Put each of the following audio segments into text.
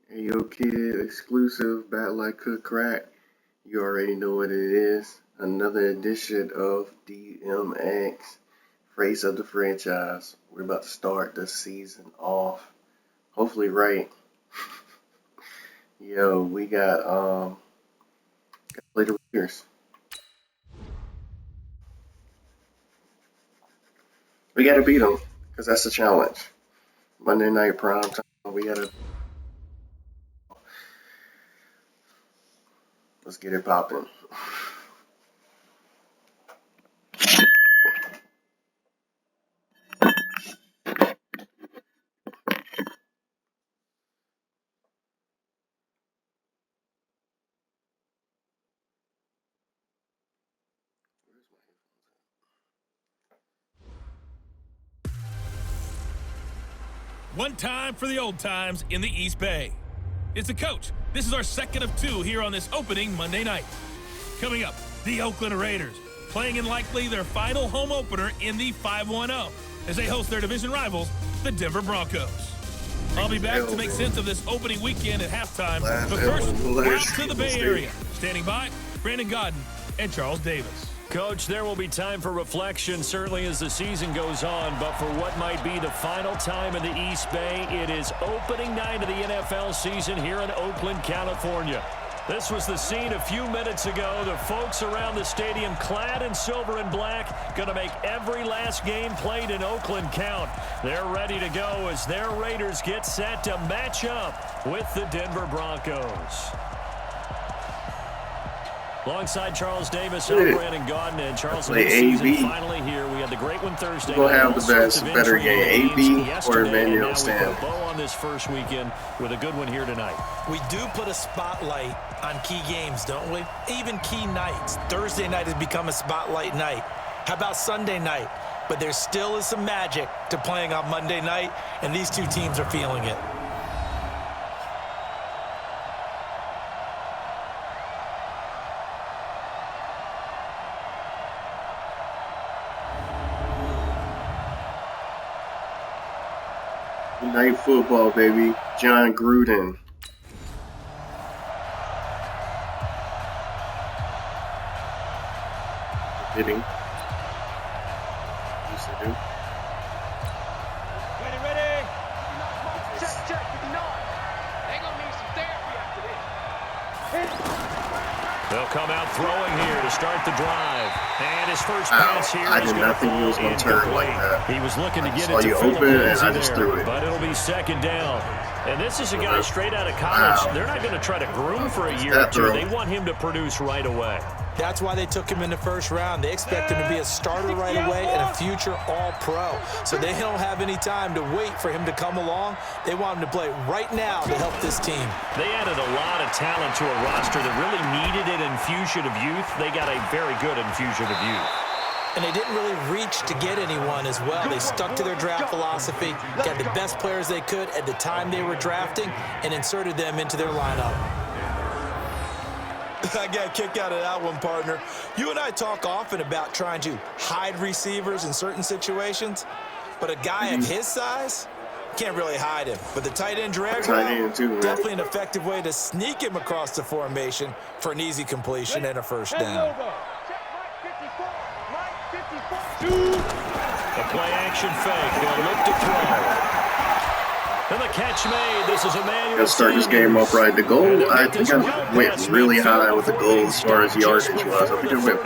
Hey yo kid, exclusive Bat Like Cook Crack. You already know what it is. Another edition of DMX, Face of the Franchise. We're about to start the season off. Hopefully right. Yo, we got play the Raiders. We gotta beat them, because that's the challenge. Monday night prime time, we gotta. Let's get it popping. One time for the old times in the East Bay. It's the coach. This is our second of two here on this opening Monday night. Coming up, the Oakland Raiders, playing in likely their final home opener in the 5-1-0 as they host their division rivals, the Denver Broncos. I'll be back to make sense of this opening weekend at halftime, but first, we're out to the Bay Area. Standing by, Brandon Godden and Charles Davis. Coach, there will be time for reflection, certainly as the season goes on, but for what might be the final time in the East Bay, it is opening night of the NFL season here in Oakland, California. This was the scene a few minutes ago. The folks around the stadium clad in silver and black going to make every last game played in Oakland count. They're ready to go as their Raiders get set to match up with the Denver Broncos. Alongside Charles Davis, I'm Brandon Godden, and Charles, the season finally here. We had the great one Thursday. We'll have the best, better game, AB or Emmanuel Stan. Bow on this first weekend with a good one here tonight. We do put a spotlight on key games, don't we? Even key nights. Thursday night has become a spotlight night. How about Sunday night? But there still is some magic to playing on Monday night, and these two teams are feeling it. Night football, baby. John Gruden. Hitting. Used to do. Ready. Check. They're going to need some therapy after this. They'll come out throwing here to start the drive. And his first pass here I did not think he was going to turn like that. He was looking to get it to you open and I just threw it. But it'll be second down. And this is a guy straight out of college. Wow. They're not going to try to groom for a year or two. They want him to produce right away. That's why they took him in the first round. They expect him to be a starter right away and a future all-pro. So they don't have any time to wait for him to come along. They want him to play right now to help this team. They added a lot of talent to a roster that really needed an infusion of youth. They got a very good infusion of youth. And they didn't really reach to get anyone as well. They stuck to their draft philosophy, got the best players they could at the time they were drafting, and inserted them into their lineup. I got a kick out of that one, partner. You and I talk often about trying to hide receivers in certain situations, but a guy of his size can't really hide him. But the tight end drag route, definitely an effective way to sneak him across the formation for an easy completion and a first down. A play-action fake. They'll look to throw. And the catch made. This is Emmanuel. Let's start this game off right. The goal, I think I went really high with the goal as far as yardage was. I think I went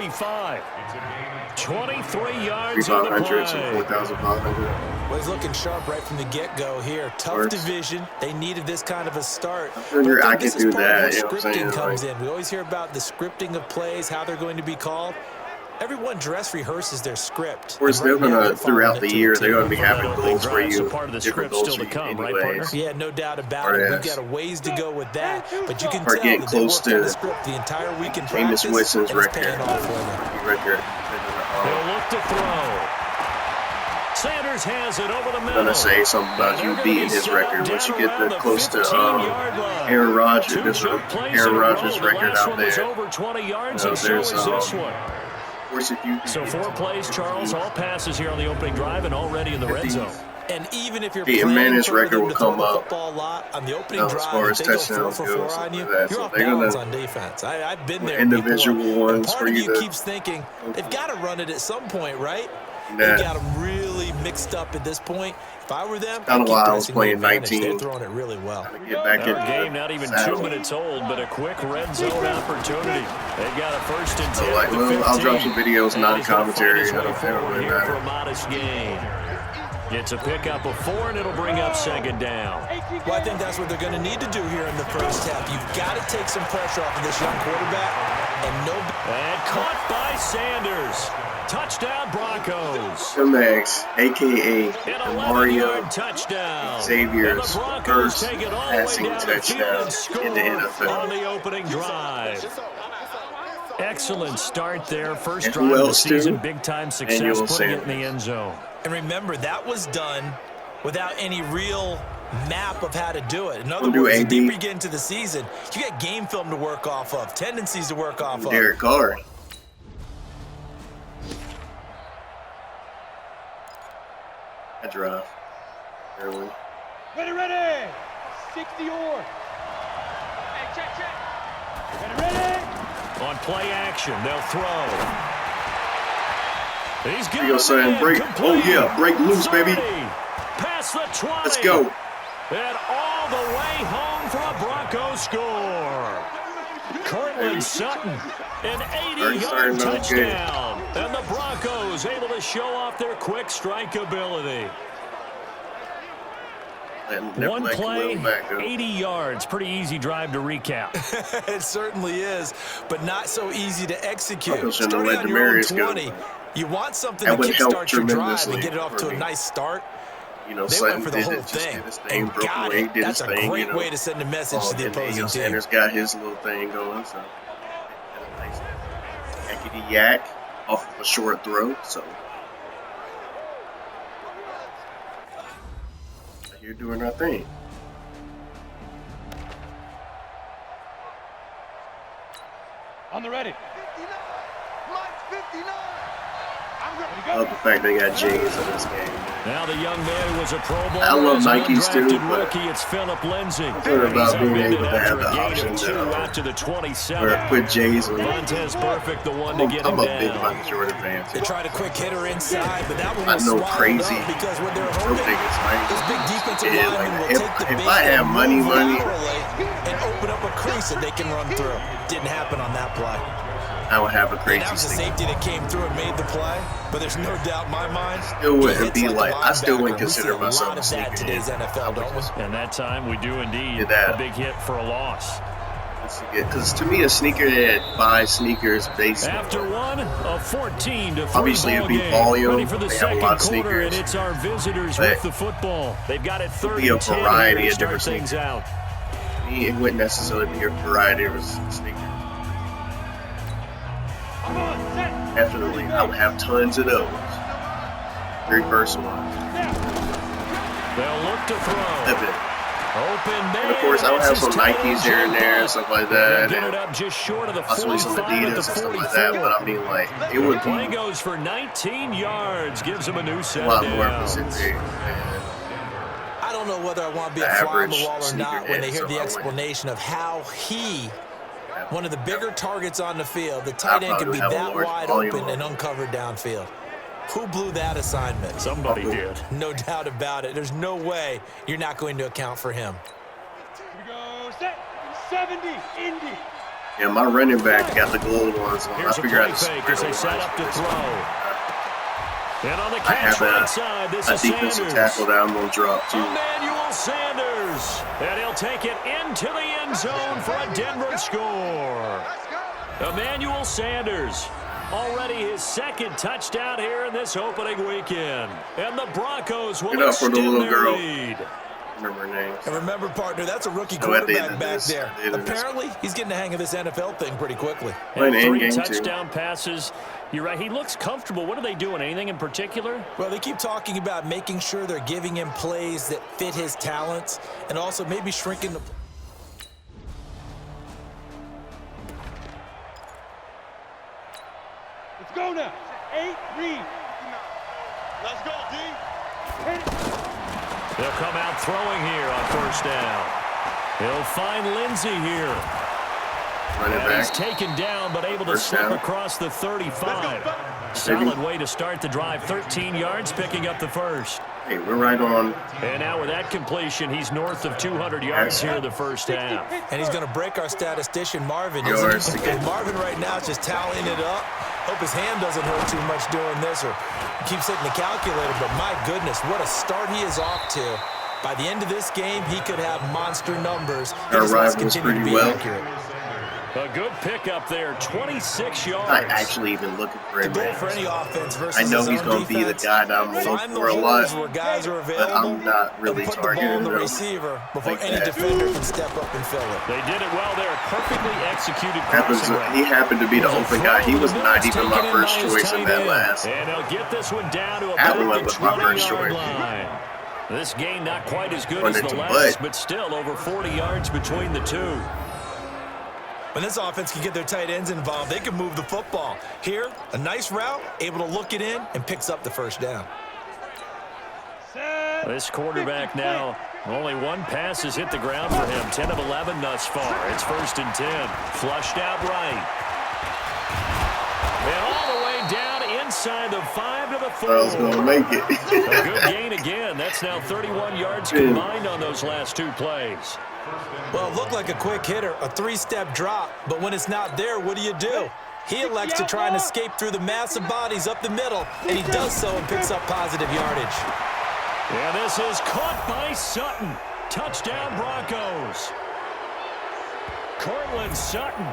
23 yards in the 3,500 play. to 4,500. Well, he's looking sharp right from the get-go here. Tough division. They needed this kind of a start. I could do that. You know what I'm saying? Comes in. We always hear about the scripting of plays, how they're going to be called. Everyone dress rehearses their script. Of course, they're going to, throughout the year, they're going to be having goals for you. Part of the script still to come, right, partner? Yeah, no doubt about it. We've got a ways to go with that. But you can tell getting that close they worked on to the script the entire week in Jameis practice. Winston's record. They'll look to throw. Sanders has it over the middle. I'm going to say something about you beating his record. Once you get close to Aaron Rodgers' record out there. Over 20 yards, and so is this one. So 4 plays, Charles, all passes here on the opening drive and already in the red zone. And even if you're Peyton planning Manning's for record them will to throw come the up football a lot on the opening as drive, far if as they go 4 touchdowns for go, 4 stuff on you, like that. you're So off they're balance gonna on defense. I've been there individual before. And ones part for of you you to keeps thinking, they've got to run it at some point, right? Nah. They've got them really mixed up at this point. If I were them, Kind I'd of keep why I was pressing the playing advantage. 19. They're throwing it really well. Trying to get back in Our game not even 2 saddle. minutes old, but a quick red zone opportunity. They've got a 1st and 10 So like, at the well, 15. I'll drop some videos, And he's gonna find non-commentary. his I way don't forward really here for matter. a modest gain. It's a pickup of 4, and it'll bring up 2nd down. Well, I think that's what they're going to need to do here in the first half. You've got to take some pressure off of this young quarterback. And caught by Sanders. Touchdown, Broncos. DMX, a.k.a. An Mario 11-yard touchdown. Xavier's And the Broncos first take it all the way passing down the field touchdown and score in the on NFL. the opening drive. Excellent start there. First And drive who of the else, season. too? Big-time success Emmanuel putting it in the Sanders. end zone. And remember, that was done without any real map of how to do it. In other We'll do words, the AB. deeper you get into the season, you got game film to work off of, tendencies to work off of. Derek Carr. I drive. Early. Ready. 60 or. Hey, check. Ready. On play action, they'll throw. He's Here you go, son. Break. Oh, yeah. Break loose, baby. Past the 20. Let's go. And all the way home for a Broncos score. Cortland Sutton, an 80-yard touchdown. And the Broncos able to show off their quick strike ability. One play, 80 yards. Pretty easy drive to recap. It certainly is, but not so easy to execute. Starting on your own 20, you want something to kickstart your drive and get it off to a nice start. You know, They went for the whole thing and got it. That's a great way to send a message to the opposing team. Sanders got his little thing going, so nice yakety yak off of a short throw. So here doing our thing. On the ready. 59. I love the fact they got Jays in this game. Now the young man who was a Pro Bowler. I love as an Nikes too, undrafted but rookie. It's Philip Lindsay. I'm talking about being able to have the After a option gain of 2 to out to the 27. or put Jays on. Montez Perfect, the one to get him I'm a big down. Michael Jordan fan They too. tried a quick hitter inside, but that one I was know swallowed crazy. up because when they're No holding, biggest Mike. those big defensive Yeah, linemen like, will take the if bait I had and money, move laterally and open up a crease that they can run through. Didn't happen on that play. I would have a And crazy that was a sneak. safety that came through and made the play, but there's no doubt in my mind. Still wouldn't he be hits like, I still wouldn't linebacker. We consider see myself a lot a of that in sneaker today's NFL, don't we? And that time we do indeed Did that. a big hit for a loss. Because to me, a sneakerhead buys sneakers based After on one, a 14-3 obviously it'd ball be game. volume. Ready for the They have a second lot of quarter, and sneakers. it's our visitors But with the football. They've got it it'd be a 30-10 variety here of to different start things sneakers. out. It wouldn't necessarily be a variety of sneakers. Come on, set. Definitely, I would have tons of those. Very personal. They'll look to throw. Epic. Open man. And of course, I would have some It's his Nikes here and there and stuff like that. Get it And up just short of the possibly some 45 at Adidas the and stuff 44. like that. But I mean, like, it The would play be goes for 19 yards, gives him a new set a lot of more downs. specific. I don't know whether I want to be The a fly on the average wall or not when they hear sneakerhead, so the I explanation of how he, one of the bigger targets on the field, the I tight end could probably be have a that large wide volume open of and uncovered downfield. Who blew that assignment? Somebody did. No doubt about it. There's no way you're not going to account for him. Here we go, set. 70, Indy. Yeah, my running back got the gold ones on. I Here's a figure play out fake as they set up to throw. And on the I catch have right side, this a is defensive Sanders. tackle that I'm going to drop too. Emmanuel Sanders. And he'll take it into the end zone for a Denver score. Emmanuel Sanders. Already his second touchdown here in this opening weekend. And the Broncos will Get up for the extend little their girl. lead. Remember her name. And remember, partner, that's a rookie No, at the quarterback end of back this, there. at the end of this. Apparently, he's getting the hang of this NFL thing pretty quickly. Playing And the 3 end game, too. touchdown passes. You're right. He looks comfortable. What are they doing? Anything in particular? Well, they keep talking about making sure they're giving him plays that fit his talents and also maybe shrinking the... Let's go now. 8, read. Let's go, D. Hit it. They'll come out throwing here on first down. He'll find Lindsey here. And he's taken down, but able to slip across the 35. Solid way to start the drive. 13 yards, picking up the first. Hey, we're right on. And now with that completion, he's north of 200 yards here the first half. And he's going to break our statistician, Marvin. Marvin right now is just tallying it up. Hope his hand doesn't hurt too much doing this or keeps hitting the calculator. But my goodness, what a start he is off to. By the end of this game, he could have monster numbers. Our rivals pretty well. Accurate. A good pickup there, 26 yards. I'm not actually even looking for him. For any offense versus I know he's going to be the guy that I'm looking for a lot, guys are but I'm not really targeting the him receiver before like any that. defender can step up and fill it. They did it well there, perfectly executed. He happened to be the open guy. He was not even my first choice in that last. And he'll get this one down to That one about the was my first 20-yard choice. line. This game not quite as good Run as the into last, butt. but still over 40 yards between the two. When this offense can get their tight ends involved, they can move the football. Here, a nice route, able to look it in, and picks up the first down. This quarterback now, only one pass has hit the ground for him. 10 of 11 thus far. It's 1st and 10. Flushed out right. And all the way down inside the 5 to the 4. I was going to make it. A good gain again. That's now 31 yards combined on those last two plays. Well, it looked like a quick hitter, a 3-step drop, but when it's not there, what do? He elects to try and escape through the massive bodies up the middle, and he does so and picks up positive yardage. And this is caught by Sutton. Touchdown Broncos. Cortland Sutton,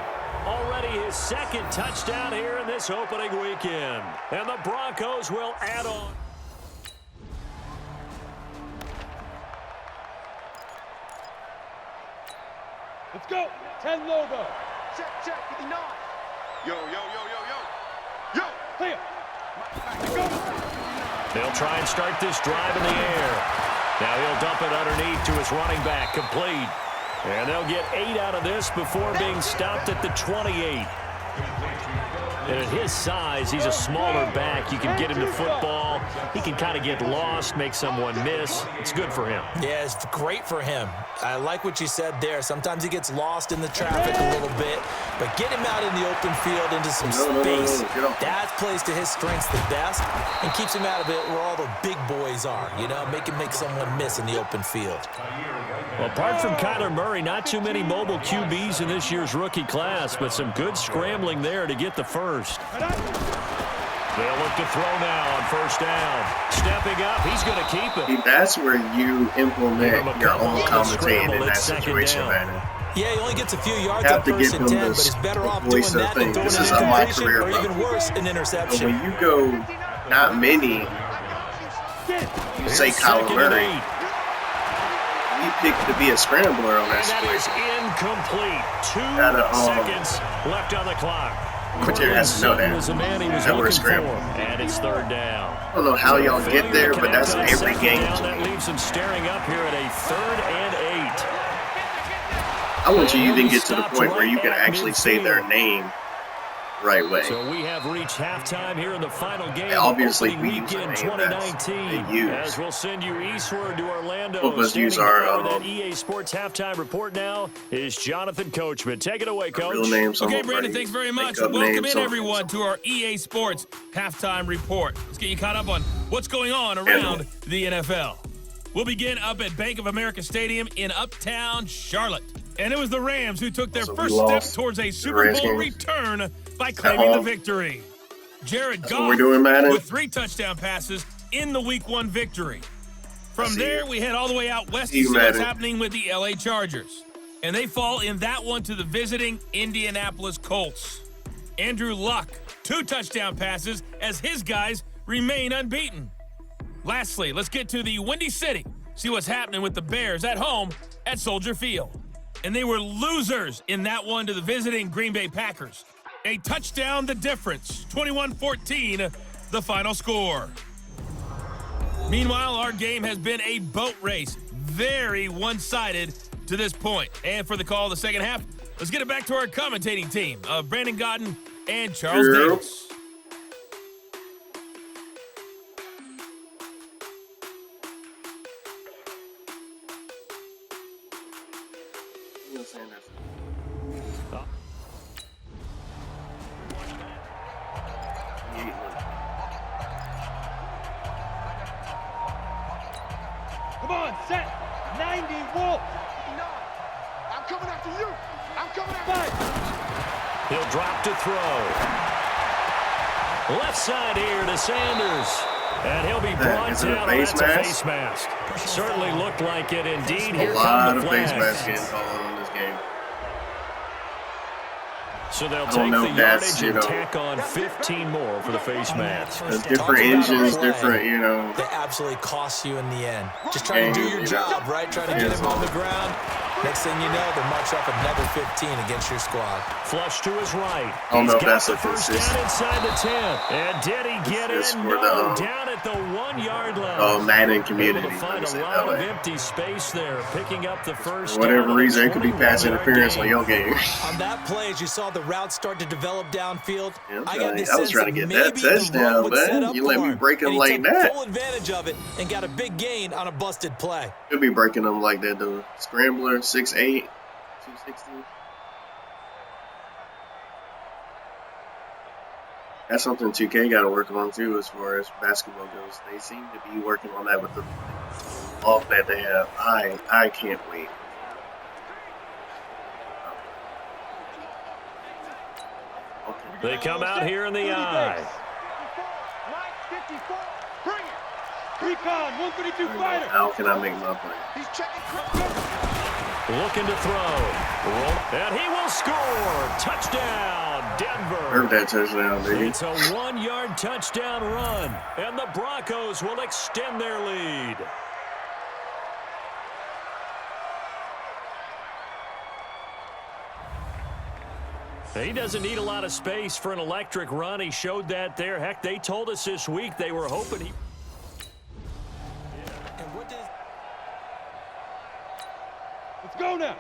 already his second touchdown here in this opening weekend. And the Broncos will add on. Let's go. 10 logo. Check, with the 9. Yo. Yo. Clear. They'll try and start this drive in the air. Now he'll dump it underneath to his running back, complete. And they'll get 8 out of this before being stopped at the 28. And at his size, he's a smaller back. You can get him to football. He can kind of get lost, make someone miss. It's good for him. Yeah, it's great for him. I like what you said there. Sometimes he gets lost in the traffic a little bit, but get him out in the open field into some space. That plays to his strengths the best and keeps him out of it where all the big boys are, make him make someone miss in the open field. Well, apart from Kyler Murray, not too many mobile QBs in this year's rookie class, but some good scrambling there to get the first. They'll look to throw now on first down. Stepping up, he's going to keep it. See, that's where you implement your own commentating in that situation, man. Yeah, he only gets a few yards You have on to first give and them 10, but he's better off doing that than throwing This is an my incompletion career, or bro. even worse, an But interception. when you go not many, you say Kyler Murray, he picked to be a scrambler on that And that is situation. incomplete. 2 seconds left on the clock. Quinter has to know that. Was the man he was That we're looking for. scrambling. And it's 3rd down. I don't know how y'all get there, but that's every game. That leaves him staring up here at a 3rd and 8. I want you to even get to the point where you can actually say their name right way. So we have reached halftime here in the final game. Obviously, of we opening use the weekend name that's 2019. they use. As we'll send you eastward to Orlando. Both of us use Standing our, by with that EA Sports halftime report now is Jonathan Coachman. Take it away, Coach. Real names. Okay, Brandon, thanks very much. Welcome in, everyone, to our EA Sports halftime report. Let's get you caught up on what's going on around the NFL. We'll begin up at Bank of America Stadium in Uptown Charlotte. And it was the Rams who took their first step towards a Super Bowl return by claiming the victory. Jared Goff with 3 touchdown passes in the Week 1 victory. From there, we head all the way out west to see what's happening with the LA Chargers. And they fall in that one to the visiting Indianapolis Colts. Andrew Luck, 2 touchdown passes as his guys remain unbeaten. Lastly, let's get to the Windy City, see what's happening with the Bears at home at Soldier Field. And they were losers in that one to the visiting Green Bay Packers. A touchdown the difference, 21-14, the final score. Meanwhile, our game has been a boat race, very one-sided to this point. And for the call of the second half, let's get it back to our commentating team of Brandon Godden and Charles Davis. Daniel Sanders. Come on, set. 90 Wolf. I'm coming after you. I'm coming after you. He'll drop to throw. Left side here to Sanders. And he'll be brought down. That's a face mask. Certainly looked like it indeed. A lot of face masks getting called on this game. So they'll take the yardage and tack on 15 more for the face mask. Different engines, different, They absolutely cost you in the end. Just trying to do your job, right? Trying to get him on the ground. Next thing you know, they'll march up another 15 against your squad. Flush to his right. I don't know if that's the first down inside the 10. And did he get it? No, down at the 1 yard line. Oh, Madden community. Able to find a lot of empty space there, picking up the first For whatever reason, it could be pass interference on your game. On that play, as you saw the route start to develop downfield, Yeah, I was trying to get that touchdown, man. You let me break him like that. Full advantage of it and got a big gain on a busted play. Could be breaking them like that, though. Scrambler, 6'8", 260. That's something 2K got to work on, too, as far as basketball goes. They seem to be working on that with the off that they have. I can't wait. They come out here in the I. How can I make my play? Looking to throw. And he will score. Touchdown, Denver. Heard that touchdown, baby. It's a 1 yard touchdown run. And the Broncos will extend their lead. He doesn't need a lot of space for an electric run. He showed that there. Heck, they told us this week they were hoping he... Let's go now.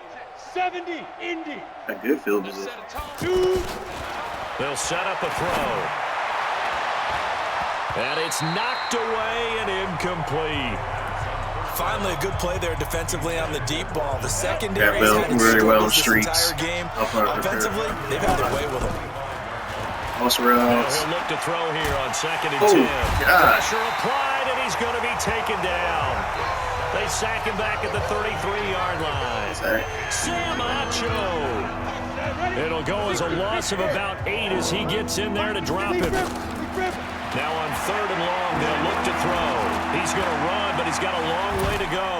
70, Indy. A good field position. They'll set up a throw. And it's knocked away and incomplete. Finally, a good play there defensively on the deep ball. The secondary has had really well in this streaks. entire game. Offensively, they've had their way with him. Lost routes. He'll look to throw here on 2nd and 10. God. Pressure applied, and he's going to be taken down. They sack him back at the 33-yard line. Sam Acho. It'll go as a loss of about 8 as he gets in there to drop him. Now on 3rd and long, they'll look to throw. He's going to run, but he's got a long way to go.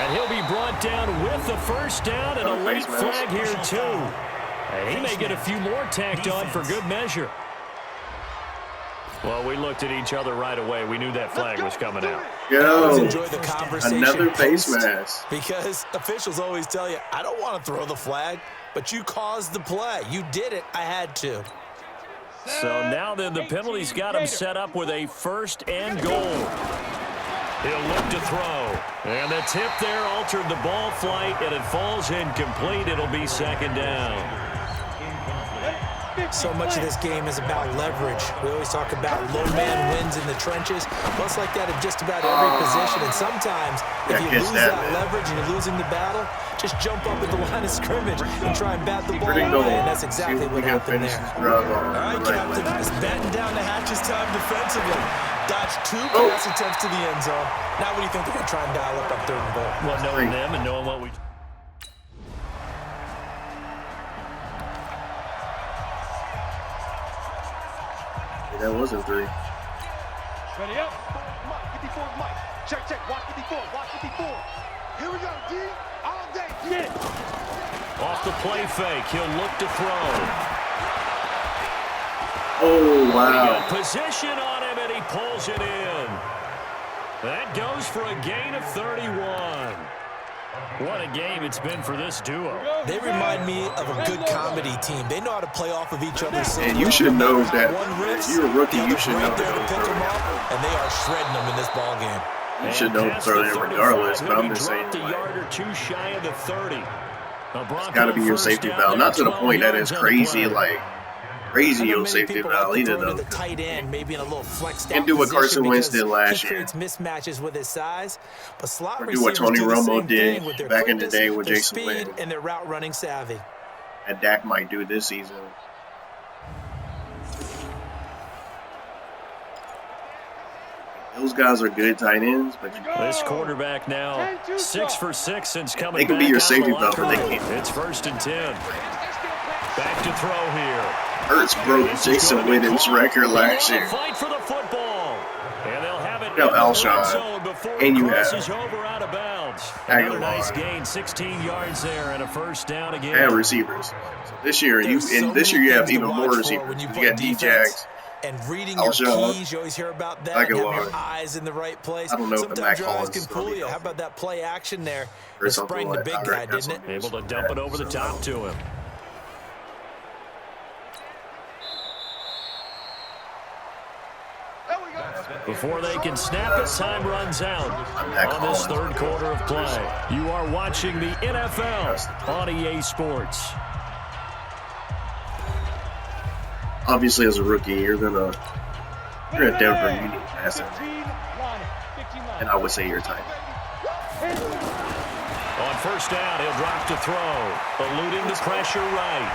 And he'll be brought down with the first down and a late flag here, too. And he may get a few more tacked on for good measure. Well, we looked at each other right away. We knew that flag was coming out. Yo, enjoy the conversation another face mask. Because officials always tell you, I don't want to throw the flag, but you caused the play. You did it. I had to. So now then the penalty's got him set up with a 1st and goal. He'll look to throw. And the tip there altered the ball flight, and it falls incomplete. It'll be 2nd down. So much of this game is about leverage. We always talk about low man wins in the trenches. Well, it's like that in just about every position. And sometimes, if you lose that leverage and you're losing the battle, just jump up at the line of scrimmage and try and bat the ball away. And that's exactly what happened there. All right, Captain, it's batten down the hatches time defensively. Dodged 2 pass attempts to the end zone. Now what do you think they're going to try and dial up on 3rd and goal? Well, knowing them and knowing what we... That wasn't 3. Ready up. Mike, 54, Mike. Check, check. Watch 54. Watch 54. Here we go, D. All day. Get it. Off the play fake, he'll look to throw. Oh, wow. Position on him, and he pulls it in. That goes for a gain of 31. What a game it's been for this duo. They remind me of a good comedy team. They know how to play off of each other. And you should know that. If you're a rookie, you should know that. And they are shredding them in this ball game. You should know throw it regardless, but I'm just saying. A yard or 2 shy of the 30. It's got to be your safety valve. Not to the point that it's crazy, like crazy your safety valve either, though. The tight end, maybe in a little flexed Can't do what Carson Wentz did last year. Creates mismatches with his size, but slot or do what Tony Romo did back in the day with Jason speed Witten. and their route running savvy. And Dak might do this season. Those guys are good tight ends, but this quarterback now 6 for 6 since coming they can back be your out safety of the valve, but they locker room. can't. It's 1st and 10. Back to throw here. Hurts broke Jason Witten's record last year. Fight for the football. And they'll have it No, in the Alshon. red zone before And it you crosses have over out of bounds. Aguilar. Another nice gain, 16 yards there and a first down again. And receivers. So this year, you have even more receivers. You got D-Jax. And reading Alshon, your keys, you always hear about that. Aguilar. Having your eyes in the right place. I don't know if the Mac Sometimes your eyes Hollins can is gonna fool be you. How healthy. about that play action there? Or It something sprang the like big that. guy, That's didn't it? Able to dump it over the top to him. Before they can snap it, time runs out on this third quarter of play. You are watching the NFL on EA Sports. Obviously, as a rookie, you're at Denver, you need to pass it. And I would say you're tight. On first down, he'll drop to throw, eluding the pressure right.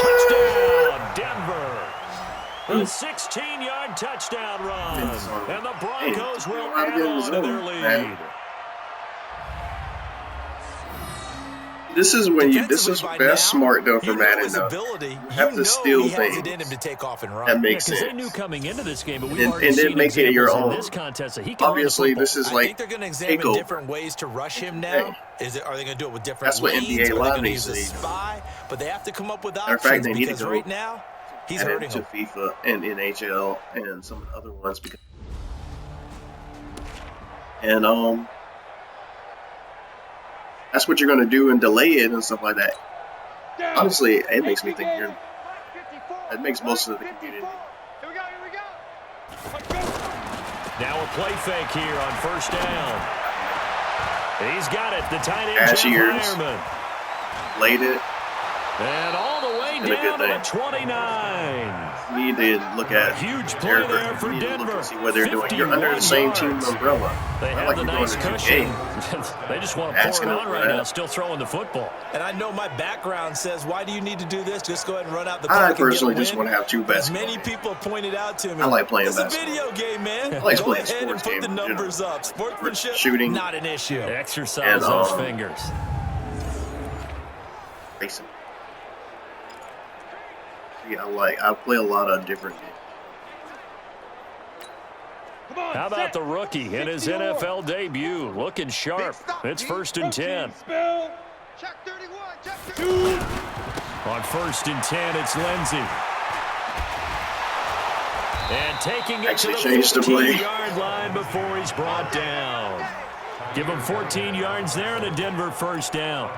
Touchdown, Denver. A 16-yard touchdown run. And the Broncos will add on to their lead. This is that's smart though for Madden though. You have to steal things that make sense. They knew coming into this game, but we've and already then seen make it your own. in this contest that he can Obviously, this is I like think they're going to examine different ways to rush him now. Are they going to do it with different That's what leads? NBA Are they Live going to needs use to a do. spy? But they have to come up with Matter of options fact, they need to because go right now he's add hurting it to them. FIFA and NHL and some of the other ones and that's what you're going to do and delay it and stuff like that. Honestly, it makes me think it makes most of the community. Now a play fake here on first down. He's got it. The tight end, Ash Jeff ears. Hireman. Laid it. And all the way Been a good down to the thing. 29. You need to look at Huge play Derek there Griffin. for You need to look Denver. and see what they're doing. You're under the same team 51 umbrella. They Not have like the you're nice going to cushion. 2K. They just want to pour it Asking on for right that. now, still throwing the football. And I know my background says, why do you need to do this? Just go ahead and run out the I clock and personally get a just win. want to have two As basketball many games. people pointed out to me, I like playing it's basketball. a video game, man. I like Go playing ahead and sports put games the in general. numbers up. Sportsmanship, Shooting. not an issue. Exercise And, those fingers. Racing. Yeah, I play a lot of different games. How about the rookie in his NFL debut? Looking sharp. It's 1st and 10. Check 31, check 31. On 1st and 10, it's Lindsey. And taking it Actually to changed the the play. 15-yard line before he's brought down. Give him 14 yards there and a Denver first down.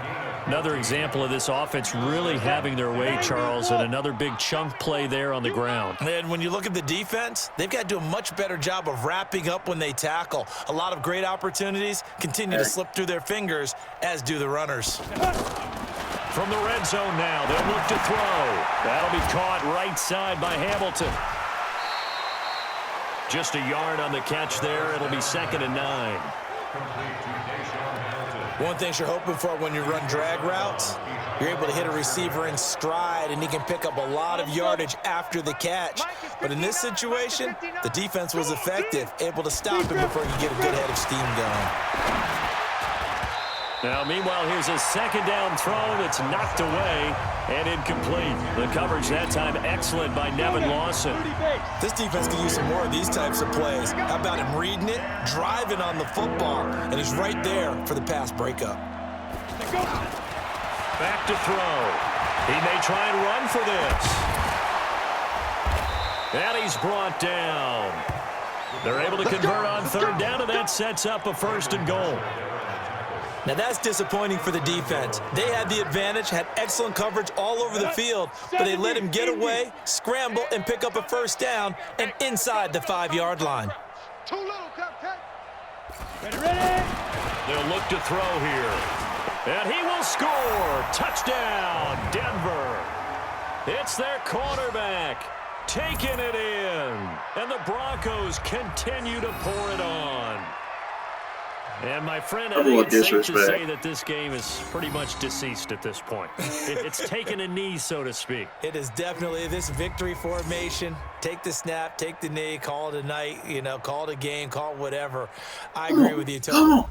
Another example of this offense really having their way, Charles, and another big chunk play there on the ground. And when you look at the defense, they've got to do a much better job of wrapping up when they tackle. A lot of great opportunities continue to slip through their fingers, as do the runners. From the red zone now, they'll look to throw. That'll be caught right side by Hamilton. Just a yard on the catch there. It'll be 2nd and 9. One thing you're hoping for when you run drag routes, you're able to hit a receiver in stride, and he can pick up a lot of yardage after the catch. But in this situation, the defense was effective, able to stop him before he could get a good head of steam going. Now, meanwhile, here's a 2nd down throw that's knocked away and incomplete. The coverage that time excellent by Nevin Lawson. This defense can use some more of these types of plays. How about him reading it, driving on the football, and he's right there for the pass breakup. Back to throw. He may try and run for this. And he's brought down. They're able to convert on 3rd down, and that sets up a 1st and goal. Now that's disappointing for the defense. They had the advantage, had excellent coverage all over the field, but they let him get away, scramble, and pick up a 1st down and inside the 5-yard line. Too little, Cupcake. Ready? They'll look to throw here. And he will score. Touchdown, Denver. It's their quarterback taking it in. And the Broncos continue to pour it on. And my friend, I think it's safe to say that this game is pretty much deceased at this point. It's taken a knee, so to speak. It is definitely this victory formation. Take the snap, take the knee, call it a night, you know, call it a game, call it whatever. I agree with you, Tony.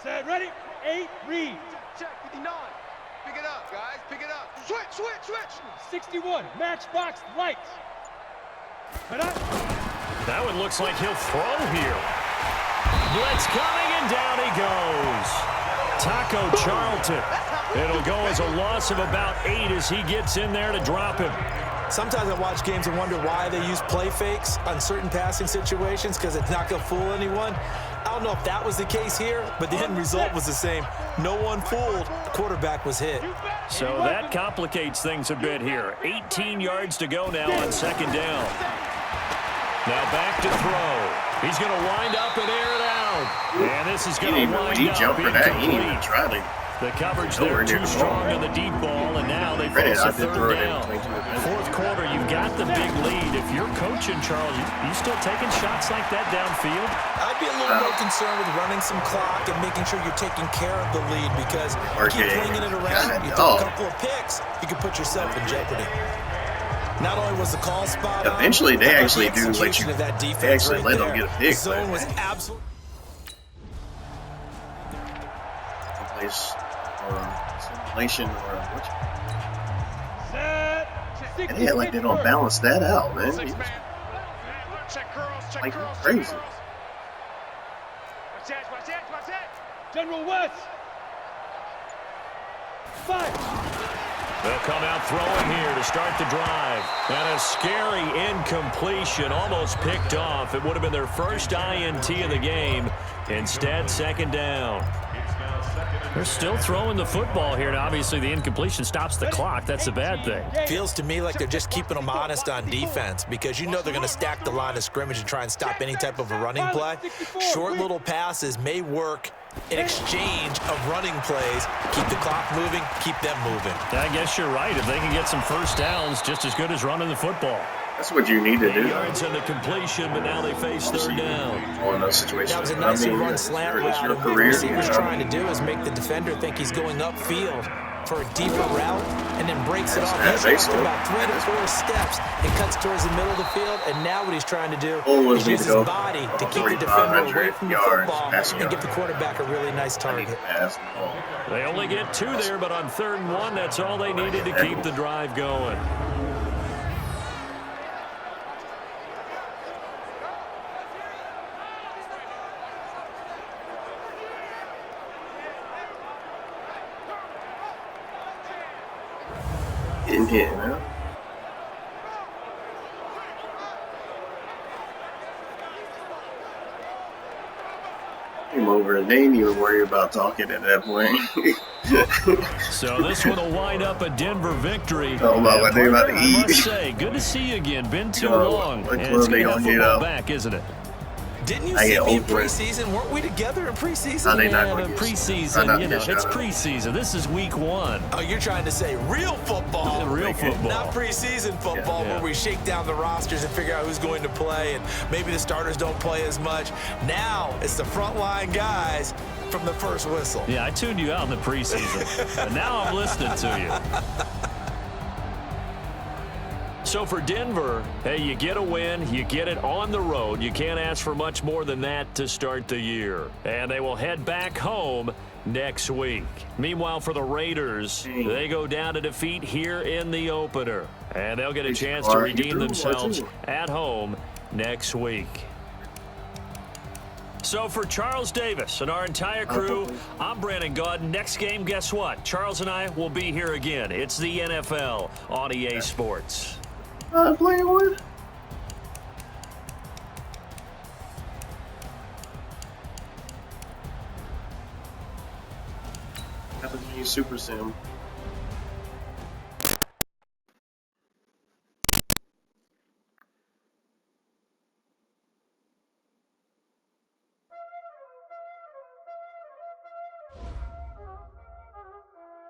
Set, ready? 8, read. Check, 59. Pick it up, guys. Pick it up. Switch. 61, matchbox, lights. That one looks like he'll throw here. Blitz coming, and down he goes. Taco Charlton. It'll go as a loss of about 8 as he gets in there to drop him. Sometimes I watch games and wonder why they use play fakes on certain passing situations because it's not going to fool anyone. I don't know if that was the case here, but the end result was the same. No one fooled. The quarterback was hit. So that complicates things a bit here. 18 yards to go now on second down. Now back to throw. He's going to wind up and air it out. And this is going to wind up incomplete. The coverage there too strong on the deep ball, and now they face a third down. Fourth quarter, you've got the big lead. If you're coaching, Charles, you still taking shots like that downfield? I'd be a little more concerned with running some clock and making sure you're taking care of the lead because you keep flinging it around, you throw a couple of picks, you can put yourself in jeopardy. Not only was the call spot on, eventually they actually do let you. They actually let them get a pick. The zone was absolutely. Simulation or what? And yeah, like they don't balance that out, man. Like crazy. General West. 5. They'll come out throwing here to start the drive. And a scary incompletion, almost picked off. It would have been their first INT of the game. Instead, second down. They're still throwing the football here, and obviously the incompletion stops the clock. That's a bad thing. Feels to me like they're just keeping them honest on defense because you know they're going to stack the line of scrimmage and try and stop any type of a running play. Short little passes may work in exchange of running plays. Keep the clock moving, keep them moving. I guess you're right. If they can get some first downs, just as good as running the football. That's what you need to do. Yards on the completion, but now they face third down. On those situations. That was a nice run slant route. And what the receiver's trying to do is make the defender think he's going upfield for a deeper route and then breaks it off. He's after about 3 to 4 steps and cuts towards the middle of the field. And now what he's trying to do is use his body to keep the defender away from the football and give the quarterback a really nice target. They only get 2 there, but on 3rd and 1, that's all they needed to keep the drive going. In here, man. Came over and they didn't even worry about talking at that point. So this one will wind up a Denver victory. Talking about what they're about to eat. I must say, good to see you again. Been too long. And it's good to have football back, isn't it? Didn't you see me in preseason? Weren't we together in preseason? Preseason, you know, it's preseason. This is week 1. Oh, you're trying to say real football. Real football. Not preseason football where we shake down the rosters and figure out who's going to play and maybe the starters don't play as much. Now it's the frontline guys from the first whistle. Yeah, I tuned you out in the preseason. And now I'm listening to you. So for Denver, hey, you get a win, you get it on the road. You can't ask for much more than that to start the year. And they will head back home next week. Meanwhile, for the Raiders, they go down to defeat here in the opener. And they'll get a chance to redeem themselves at home next week. So for Charles Davis and our entire crew, I'm Brandon Gaudin. Next game, guess what? Charles and I will be here again. It's the NFL on EA Sports. Playing one. Happens when you super sim.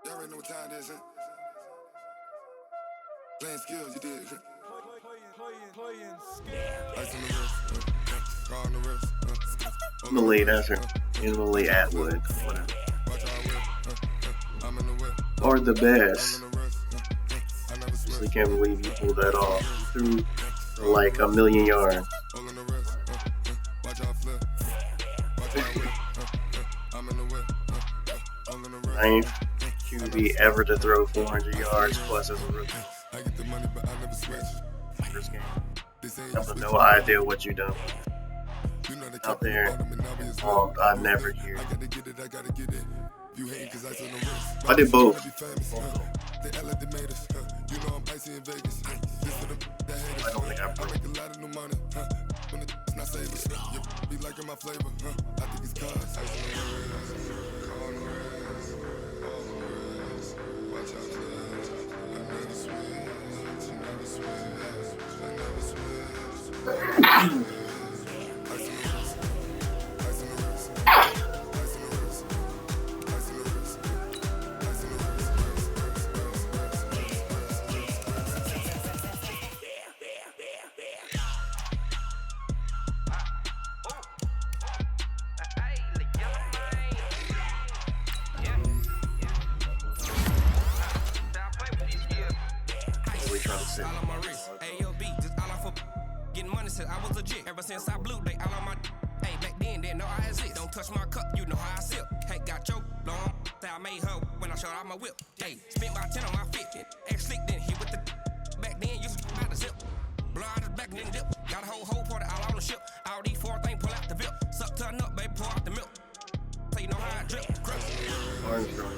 Y'all already know what time it is, huh? Playing skills, you did. Playing skills. Ice on the wrist, car on the wrist. Emily, that's her. Emily Atwood, whatever. Or the best. Just can't believe you pulled that off. Through like a million yards. Ninth QB ever to throw 400 yards plus as a rookie. First game. I have no idea what you done out there. I never hear. I did both. I don't think I broke. Getting money since I was legit. Ever since I blew, they all on my. Hey, back then, didn't know I exist. Don't touch my cup, you know how I sip. Hey, got choked, long. Say I made her when I showed out my whip. Hey, spent my 10 on my 50. Ex slick, then hit with the. Back then, used to out the zip. Blow out the back, then dip. Got a whole party all on the ship. All these four things pull out the VIP. Suck, turn up, baby, pour out the milk. So you know how I drip. Armstrong.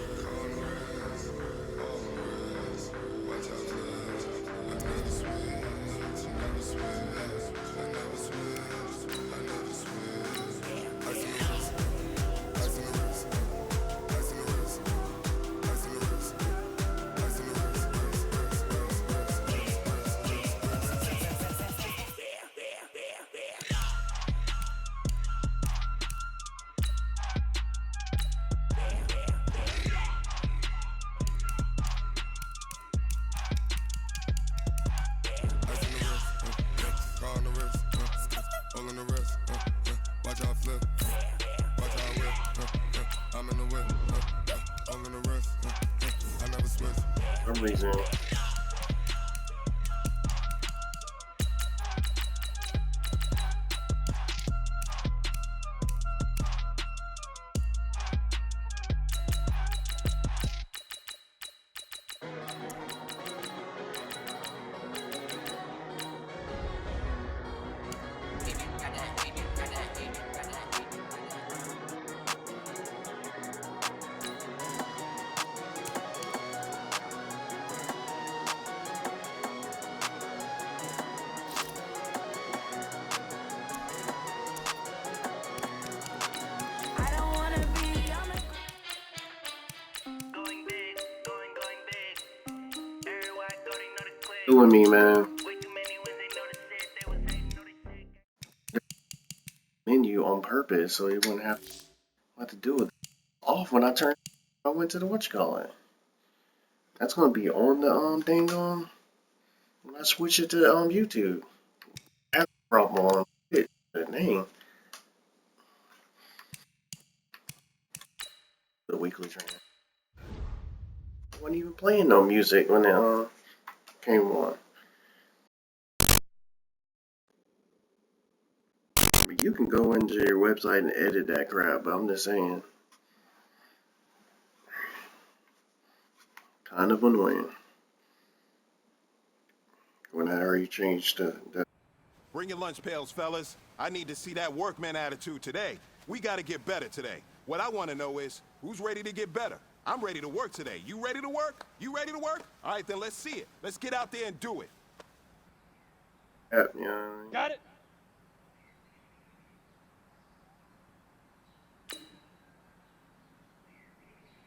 For some reason. Doing me, man. Menu on purpose so you wouldn't have to do it off when I went to the whatchamacallit. That's gonna be on the thing when I switch it to YouTube. That's the problem on it. The name. The weekly trainer. I wasn't even playing no music when it came on. You can go into your website and edit that crap, but I'm just saying. Kind of annoying. When I already changed the. Bring your lunch pails, fellas. I need to see that workman attitude today. We got to get better today. What I want to know is, who's ready to get better? I'm ready to work today. You ready to work? You ready to work? All right, then let's see it. Let's get out there and do it. Yeah. Got it?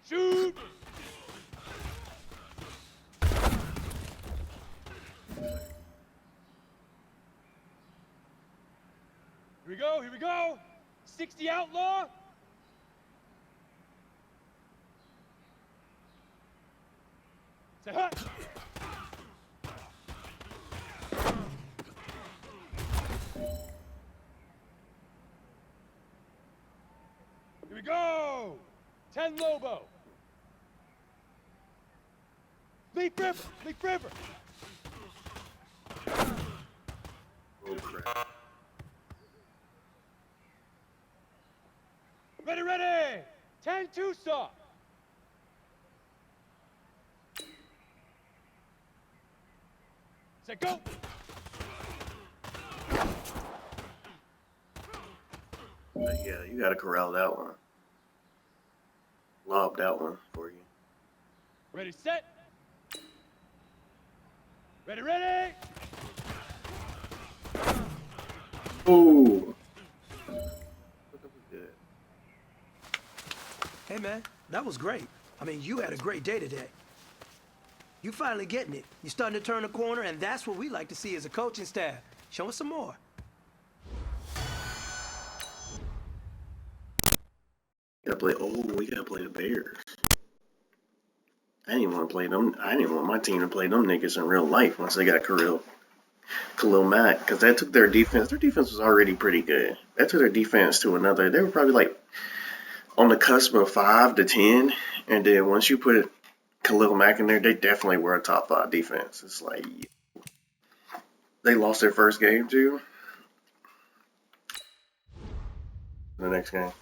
Shoot! Here we go. 60 outlaw. Say hut. Here we go. 10 Lobo. Leap river. Leap river. Oh crap. Ready, ready. 10 Tucson. Say go. Yeah, you gotta corral that one. Lob that one for you. Ready, set. Ready, ready. Ooh. Good. Hey, man, that was great. I mean, you had a great day today. You finally getting it. You're starting to turn the corner, and that's what we like to see as a coaching staff. Show us some more. We gotta play the Bears. I didn't want to play them. I didn't want my team to play them niggas in real life once they got Khali Mack, because that took their defense. Their defense was already pretty good. That took their defense to another. They were probably like on the cusp of 5 to 10, and then once you put Khali Mack in there, they definitely were a top 5 defense. It's like they lost their first game too. The next game.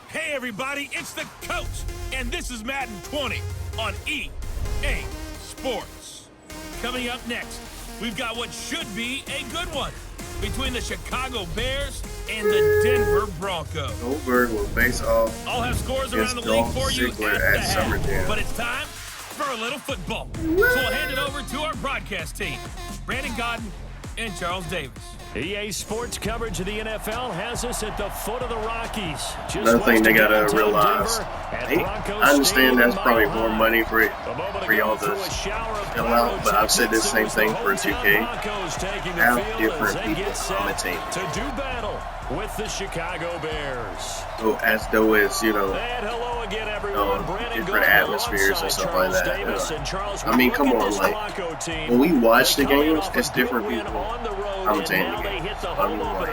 Hey everybody, it's the coach, and this is Madden 20 on EA Sports. Coming up next, we've got what should be a good one between the Chicago Bears and the Denver Broncos. Goldberg will face off. I'll have scores around the league for you at the half, but it's time for a little football. So we'll hand it over to our broadcast team, Brandon Godden and Charles Davis. EA Sports coverage of the NFL has us at the foot of the Rockies. Another thing they gotta realize, I understand that's probably more money for y'all to fill out, but I've said the same thing for 2K. Have different people commentating. To do battle with the Chicago Bears. So as though it's, you know, and hello again, everyone. different atmospheres and stuff like that. I mean, come on, like, when we watch the games, it's different people commentating the games. I mean, like,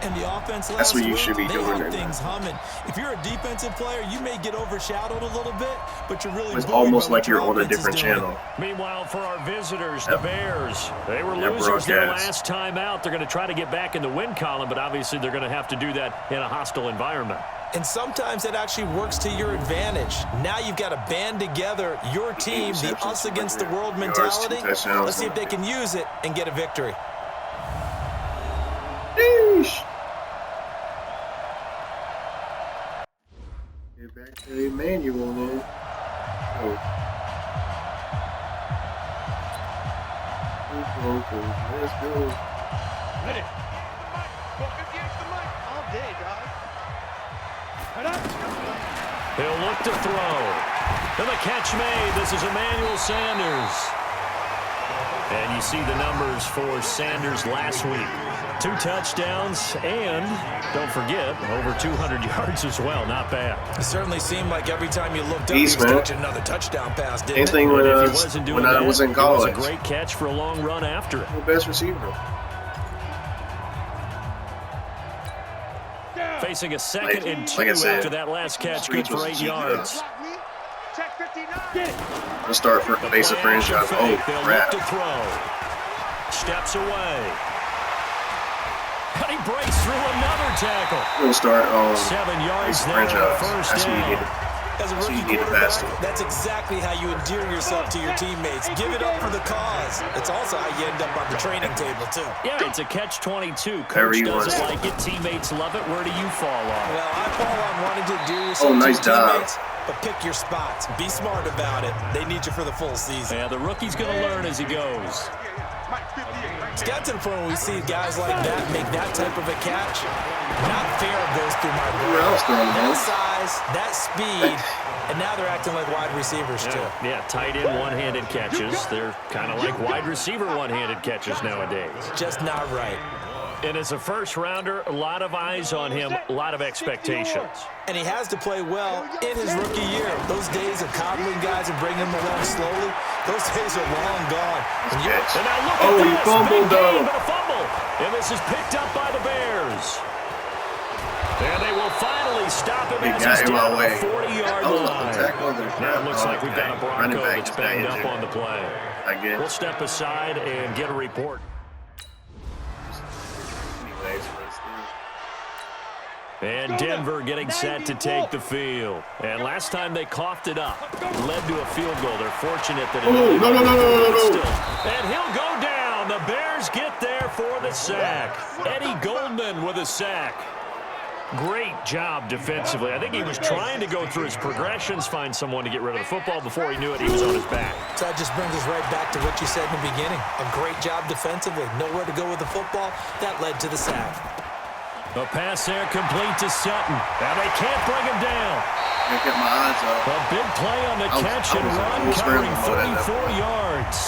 And the offense that's what you should be doing. Things humming. If you're a defensive player, you may get overshadowed a little bit, but you're really. It's almost like you're on a different channel. Meanwhile, for our visitors, the Bears, they were losers their last time out. They're going to try to get back in the win column, but obviously they're going to have to do that in a hostile environment. And sometimes it actually works to your advantage. Now you've got to band together your team, the us against the world mentality. Let's see if they can use it and get a victory. Sheesh. Get back to the manual, man. Oh. Let's go. Ready. 458's the mic. All day, dog. Head up. He'll look to throw. And the catch made. This is Emmanuel Sanders. And you see the numbers for Sanders last week. 2 touchdowns and, don't forget, over 200 yards as well. Not bad. It certainly seemed like every time you looked up, he was catching another touchdown pass, didn't it? Anything when I was in college. It was a great catch for a long run after it. The best receiver. Facing a 2nd and 2 after that last catch, good for 8 yards. Let's start for face of franchise. Oh, crap. To throw. Steps away. And he breaks through another tackle. We'll start on 7 yards face of franchise. That's what you need. As a So you rookie need a best. quarterback, that's exactly how you endear yourself to your teammates. Give it up for the cause. It's also how you end up on the training table, too. Yeah, it's a catch-22. Coach Everyone. doesn't like it. Teammates love it. Where do you fall on? Well, I fall on wanting to endear yourself to nice your job. teammates, but pick your spots. Be smart about it. They need you for the full season. Yeah, the rookie's going to learn as he goes. It's got to the point where we see guys like that make that type of a catch. Not fair goes through my Who else brain. throwing the That ball? size, that speed, and now they're acting like wide receivers, too. Yeah, tight end one-handed catches. They're kind of like wide receiver one-handed catches nowadays. Just not right. And as a first-rounder, a lot of eyes on him, a lot of expectations. And he has to play well in his rookie year. Those days of coddling guys and bringing them along slowly, those days are long gone. And And now look Oh, at he this. fumbled, Big game, though. but a fumble. And this is picked up by the Bears. And they will finally stop him He as got he's in my down to way. the 40-yard Oh, line. tackle the Now it looks like we've got a running Bronco back that's is banged up injured. on the play. I guess. We'll step aside and get a report. Anyways, but still. And Denver getting set to take the field. And last time they coughed it up, led to a field goal. They're fortunate that it only no. And he'll go down. The Bears get there for the sack. Eddie Goldman with a sack. Great job defensively. I think he was trying to go through his progressions, find someone to get rid of the football. Before he knew it, he was on his back. So that just brings us right back to what you said in the beginning. A great job defensively. Nowhere to go with the football. That led to the sack. A pass there complete to Sutton. Now they can't bring him down. I kept my eyes up. A big play on the catch and run, covering 44 yards.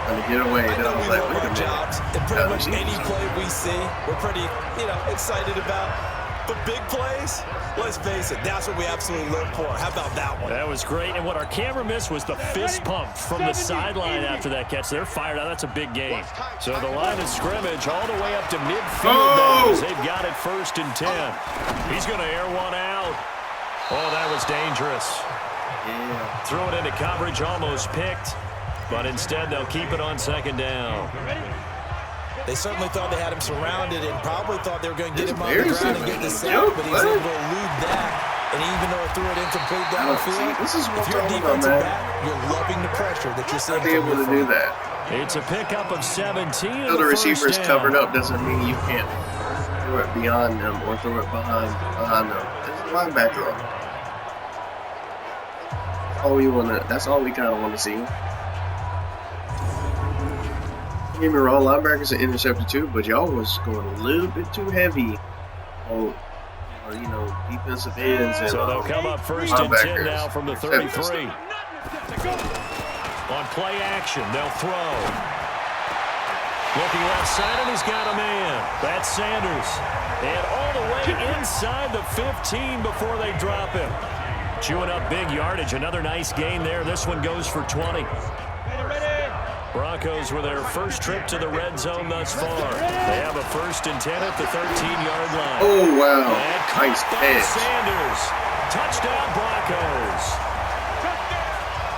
Trying to get away. I Then know I was we like, love wait a our minute. jobs, and pretty Yeah, much we any need play we see, we're pretty, excited about. But big plays, let's face it, that's what we absolutely live for. How about that one? That was great. And what our camera missed was the fist pump from the sideline after that catch. They're fired out. That's a big game. So the line of scrimmage all the way up to midfield. Oh! They've got it 1st and 10. He's going to air one out. Oh, that was dangerous. Yeah. Threw it into coverage, almost picked. But instead, they'll keep it on 2nd down. They certainly thought they had him surrounded and probably thought they were going to get This him on the Bears ground and is get the a sack, joke, but he's man. able to elude that. And even though it threw it incomplete See, downfield, this is what if you're a I'm talking about, defensive man. back, you're loving the pressure that you're seeing I'd be from able your to do front. that. It's a pickup of 17. Until the receiver is covered up doesn't mean you can't throw it beyond them or throw it behind them. There's a linebacker on. That's all we kind of want to see. Don't get me wrong, linebackers are intercepted too, but y'all was going a little bit too heavy on, defensive ends and So they'll come up 1st and 10 now from the 33. On play action, they'll throw. Looking left side, and he's got a man. That's Sanders. And all the way inside the 15 before they drop him. Chewing up big yardage. Another nice gain there. This one goes for 20. Broncos with their first trip to the red zone thus far. They have a 1st and 10 at the 13-yard line. Oh, wow. And caught Nice by catch. Sanders. Touchdown, Broncos.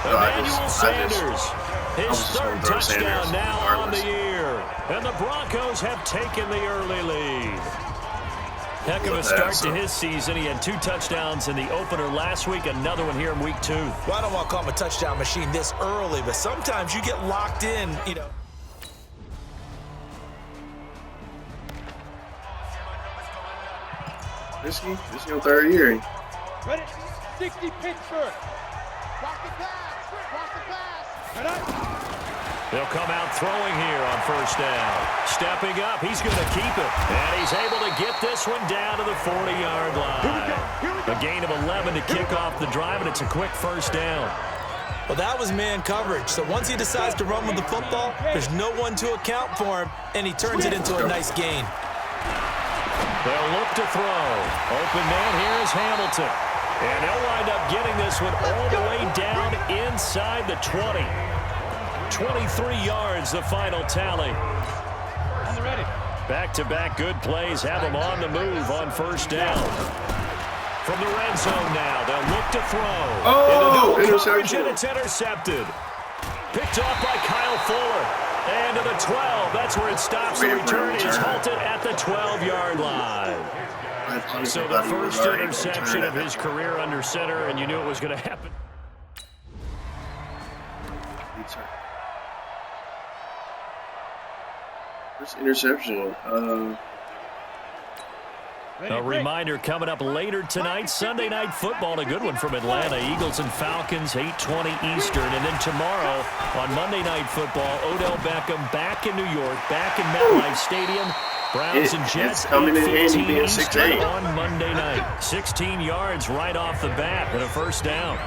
Emmanuel Sanders. His just gonna 3rd throw touchdown Sanders now regardless. on the year. And the Broncos have taken the early lead. Heck of a start to his season. He had 2 touchdowns in the opener last week, another one here in week 2. Well, I don't want to call him a touchdown machine this early, but sometimes you get locked in, This is your 3rd year. Ready? 60 Pittsburgh. Watch the pass. Watch the pass. They'll come out throwing here on 1st down. Stepping up, he's going to keep it. And he's able to get this one down to the 40-yard line. A gain of 11 to kick off the drive, and it's a quick 1st down. Well, that was man coverage. So once he decides to run with the football, there's no one to account for him, and he turns it into a nice gain. They'll look to throw. Open man here is Hamilton. And they'll wind up getting this one all the way down inside the 20. 23 yards, the final tally. On the ready. Back-to-back good plays have them on the move on 1st down. From the red zone now, they'll look to throw. Oh, Into double coverage, interception. and it's intercepted. Picked off by Kyle Fuller. And to the 12, that's where it stops. The return is halted at the 12-yard line. So the first interception of his career under center, and you knew it was going to happen. First interception. A reminder coming up later tonight, Sunday Night Football, a good one from Atlanta. Eagles and Falcons, 8:20 Eastern. And then tomorrow on Monday Night Football, Odell Beckham back in New York, back in MetLife Stadium. Browns and Jets, coming in handy being 6-8 6'8". on Monday night. 16 yards right off the bat and a first down.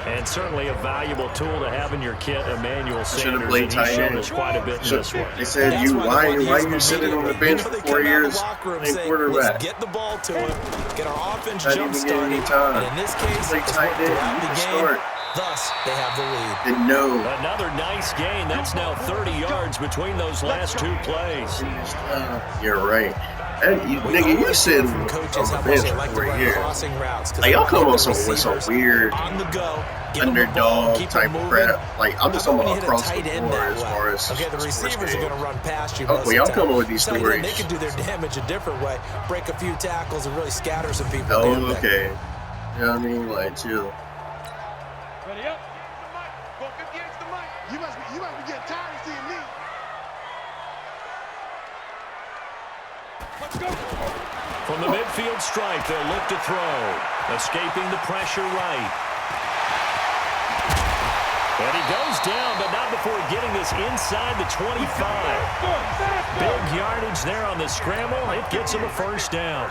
And certainly a valuable tool to have in your kit, Emmanuel Sanders. And he's shown us quite a bit in this one. They said, why are you sitting on the bench for 4 years playing quarterback? Let's get the ball to him, get our offense Not jump even getting any started. time. And in this case, Play it's tight worked end. throughout You the can game. start. Thus, they have the lead. Didn't know. Another nice gain. That's now 30 yards between those last two plays. You're right. Nigga, you sitting on the bench for 4 years. Like, y'all come on with some weird underdog type of crap. Like, I'm just talking about across the board as far as the receivers are going to run past you. Okay, y'all come up with these stories. They can do their damage a different way, break a few tackles, and really scatter some people. Oh, okay. You know what I mean? Like, chill. Ready up. Go 58 to the mic. You must be getting tired of seeing me. Let's go. From the midfield stripe, they'll look to throw. Escaping the pressure right. And he goes down, but not before getting this inside the 25. Big yardage there on the scramble. It gets him a first down.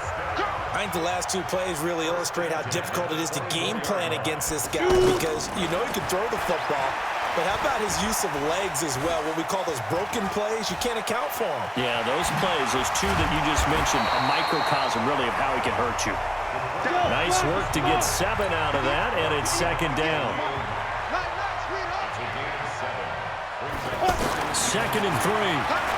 I think the last two plays really illustrate how difficult it is to game plan against this guy because you know he can throw the football, but how about his use of legs as well? What we call those broken plays, you can't account for them. Yeah, those plays, those two that you just mentioned, a microcosm really of how he can hurt you. Nice work to get 7 out of that, and it's second down. 2nd and 3.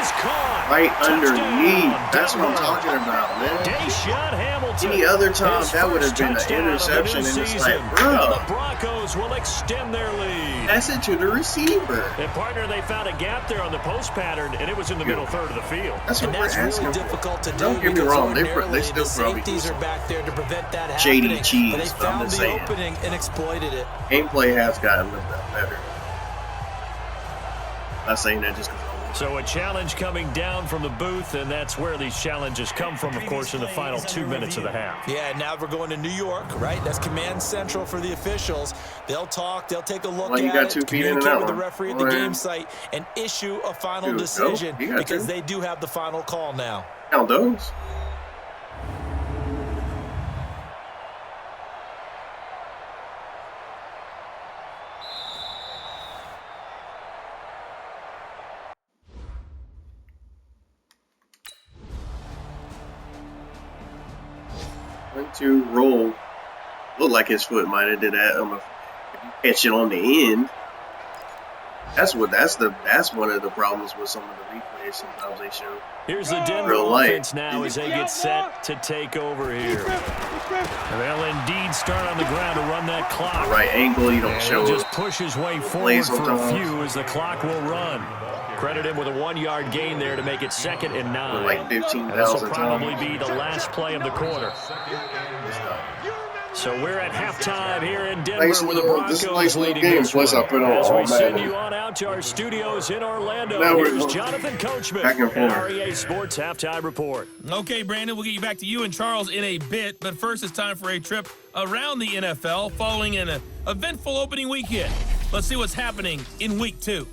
Is caught. Right underneath. That's what I'm talking about, man. Deshaun Hamilton. Any other time, that would have been an interception, and it's like, bro. The Broncos will extend their lead. Pass it to the receiver. And partner, they found a gap there on the post pattern, and it was in the middle third of the field. That's what we're asking really for. difficult to do. Don't get me wrong, they still the probably safeties are back there to prevent that shady happening. cheese, But they but I'm found just the saying. opening and exploited it. Gameplay has gotten a little bit better. Not saying that just because So a challenge coming down from the booth, and that's where these challenges come from, of course, in the final 2 minutes of the half. Yeah, now we're going to New York, right? That's command central for the officials. They'll talk, they'll take a look at it, communicate with the referee at the game site, and issue a final decision because they do have the final call now. Count those. Went to roll. Looked like his foot might have did that. If you catch it on the end, that's one of the problems with some of the replays. Sometimes they show. Here's the Denver offense now as they get set to take over here. And they'll indeed start on the ground to run that clock. Right angle, you don't show. He'll just push his way forward for a few as the clock will run. Credit him with a 1-yard gain there to make it 2nd and 9. Like 15,000 and this will probably be the last play of the quarter. So we're at halftime here in Denver with the Broncos leading this one. As we send you on out to our studios in Orlando, here's Jonathan Coachman and REA Sports Halftime Report. Okay, Brandon, we'll get you back to you and Charles in a bit, but first it's time for a trip around the NFL following an eventful opening weekend. Let's see what's happening in Week 2.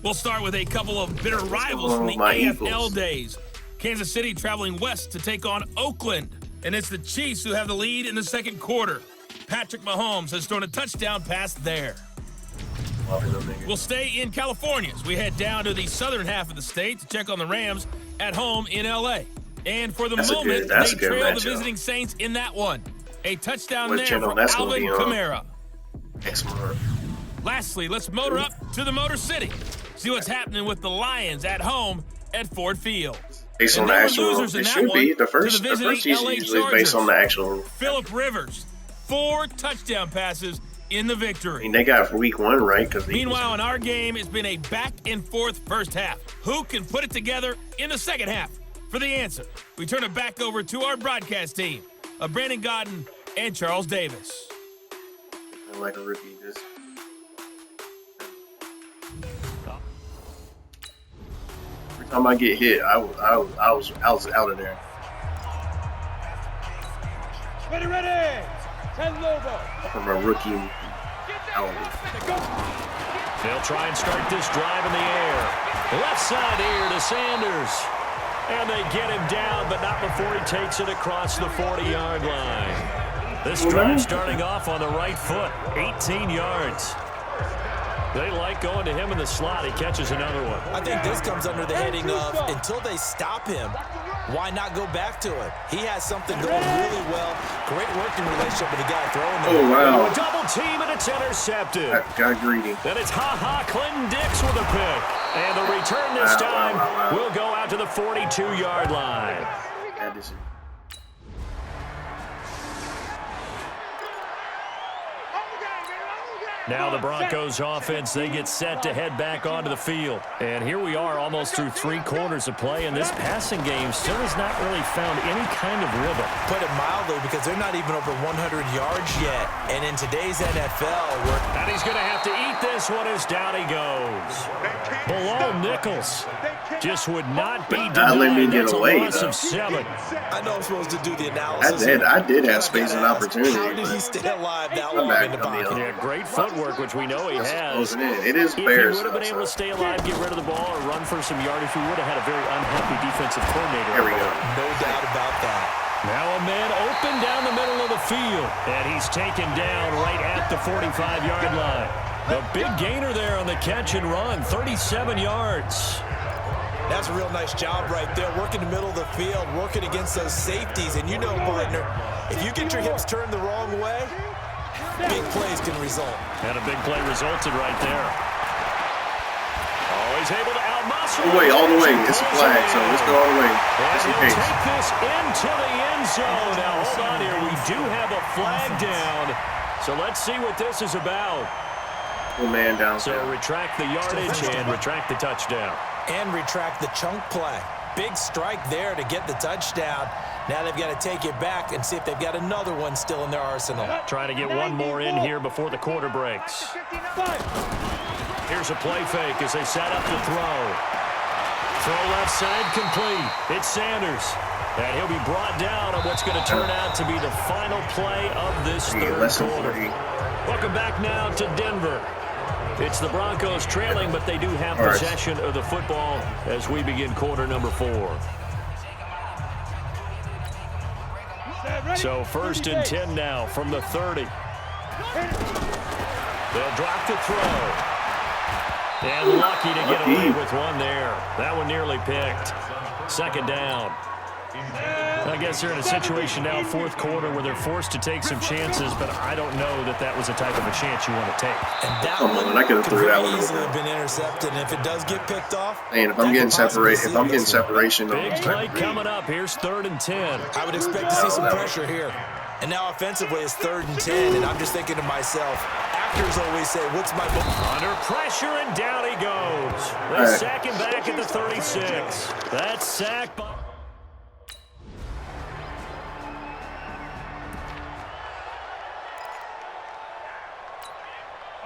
We'll start with a couple of bitter rivals from the AFL days. Kansas City traveling west to take on Oakland. And it's the Chiefs who have the lead in the second quarter. Patrick Mahomes has thrown a touchdown pass there. We'll stay in California as we head down to the southern half of the state to check on the Rams at home in L.A. And for the moment, they trail the visiting Saints in that one. A touchdown there for Alvin Kamara. Lastly, let's motor up to the Motor City. See what's happening with the Lions at home at Ford Field. Based on the actual, it should be the first season usually based on the actual. Phillip Rivers, 4 touchdown passes in the I victory. mean, they got week 1 right because. Meanwhile, in our game, it's been a back-and-forth first half. Who can put it together in the second half? For the answer, we turn it back over to our broadcast team of Brandon Godden and Charles Davis. I'm like a rookie. Just every time I get hit, I was out of there. Ready. 10 Lobo. From a rookie. They'll try and start this drive in the air. Left side here to Sanders. And they get him down, but not before he takes it across the 40-yard line. This drive starting off on the right foot, 18 yards. They like going to him in the slot. He catches another one. I think this comes under the heading of until they stop him, why not go back to it? He has something going really well. Great working relationship with the guy throwing the ball. Oh, wow. A double team, and it's intercepted. Got greedy. Then it's Clinton Dix with a pick. And the return this time will go out to the 42-yard line. Now the Broncos offense, they get set to head back onto the field. And here we are almost through 3 quarters of play, and this passing game still has not really found any kind of rhythm. Put it mildly, because they're not even over 100 yards yet. And in today's NFL, and he's going to have to eat this one as down he goes. Below Nichols just would not be denied. Let me get That's away, a loss though. of 7. I know I'm supposed to do the analysis. I did have space and opportunity. How did he stay alive that long in the pocket? Yeah, great footwork, which we know he has. It is If Bears. he would have been able to stay alive, get rid of the ball, or run for some yardage, we would have had a very unhappy defensive coordinator. There we go. No doubt about that. Now a man open down the middle of the field, and he's taken down right at the 45-yard line. The big gainer there on the catch and run, 37 yards. That's a real nice job right there, working the middle of the field, working against those safeties. And you know, partner, if you get your hips turned the wrong way, big plays can result. And a big play resulted right there. Oh, he's able to outmuscle. All the way. It's a flag, so let's go all the way. And Just in he'll case. take this into the end zone. Now, hold on here. We do have a flag down. So let's see what this is about. Full man down. So retract the yardage and retract the touchdown. And retract the chunk play. Big strike there to get the touchdown. Now they've got to take it back and see if they've got another one still in their arsenal. Trying to get one more in here before the quarter breaks. Here's a play fake as they set up the throw. Throw left side complete. It's Sanders. And he'll be brought down on what's going to turn out to be the final play of this third quarter. Welcome back now to Denver. It's the Broncos trailing, but they do have possession of the football as we begin quarter number 4. So 1st and 10 now from the 30. They'll drop the throw. And lucky to get away with one there. That one nearly picked. 2nd down. I guess they're in a situation now, 4th quarter, where they're forced to take some chances, but I don't know that that was the type of a chance you want to take. And that one could very easily have been intercepted, and if it does get picked off, and if I'm getting separation, big play coming up. Here's 3rd and 10. I would expect to see some pressure here. And now offensively it's 3rd and 10, and I'm just thinking to myself, actors always say, what's my... Under pressure, and down he goes. They sack him back at the 36. That's sacked by...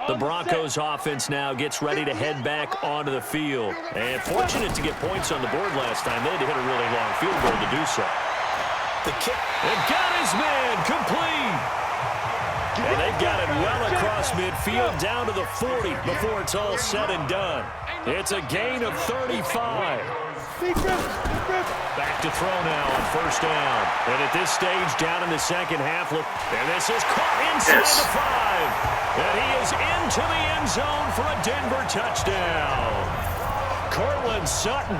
The Broncos offense now gets ready to head back onto the field. And fortunate to get points on the board last time. They had to hit a really long field goal to do so. The kick. And got his man complete. And they've got it well across midfield down to the 40 before it's all said and done. It's a gain of 35. Back to throw now on 1st down. And at this stage, down in the second half, look, and this is caught inside the 5. And he is into the end zone for a Denver touchdown. Cortland Sutton,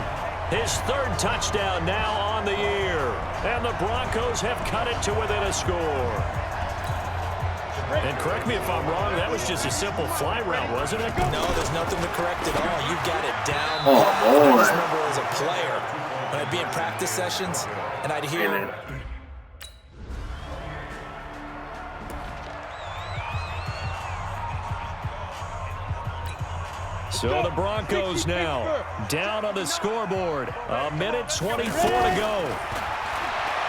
his 3rd touchdown now on the year. And the Broncos have cut it to within a score. And correct me if I'm wrong, that was just a simple fly route, wasn't it? No, there's nothing to correct at all. You've got it down. Oh, boy. I just remember as a player, when I'd be in practice sessions, and I'd hear... So the Broncos now down on the scoreboard. 1:24 to go.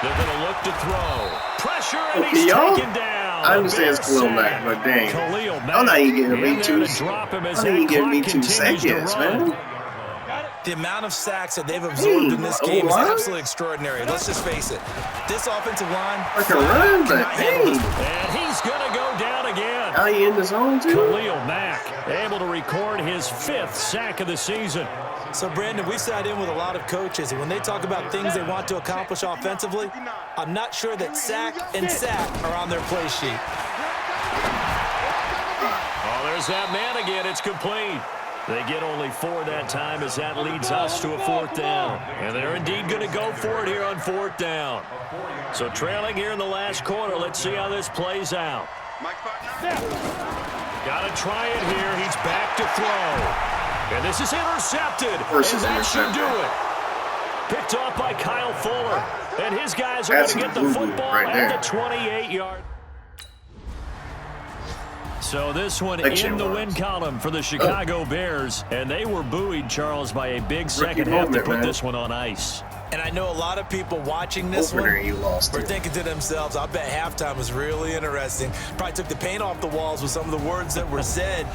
They're going to look to throw. Pressure, and he's taken down. I understand it's Khalil Mack, but dang. Khali Mack I'm not even giving me two. Two seconds, man. The amount of sacks that they've absorbed in this game is absolutely extraordinary. Let's just face it. This offensive line... I can run, but dang. And he's going to go down again. Now he in the zone, too. Khalil Mack able to record his 5th sack of the season. So, Brandon, we've sat in with a lot of coaches, and when they talk about things they want to accomplish offensively, I'm not sure that sack and sack are on their play sheet. Oh, there's that man again. It's complete. They get only 4 that time as that leads us to a 4th down. And they're indeed going to go for it here on 4th down. So trailing here in the last quarter. Let's see how this plays out. Got to try it here. He's back to throw. And this is intercepted. And that should do it. Picked off by Kyle Fuller. And his guys are going to get the football at the 28-yard. So this one in the win column for the Chicago Bears. And they were buoyed, Charles, by a big second half to put this one on ice. And I know a lot of people watching this one were thinking to themselves, I bet halftime was really interesting. Probably took the paint off the walls with some of the words that were said.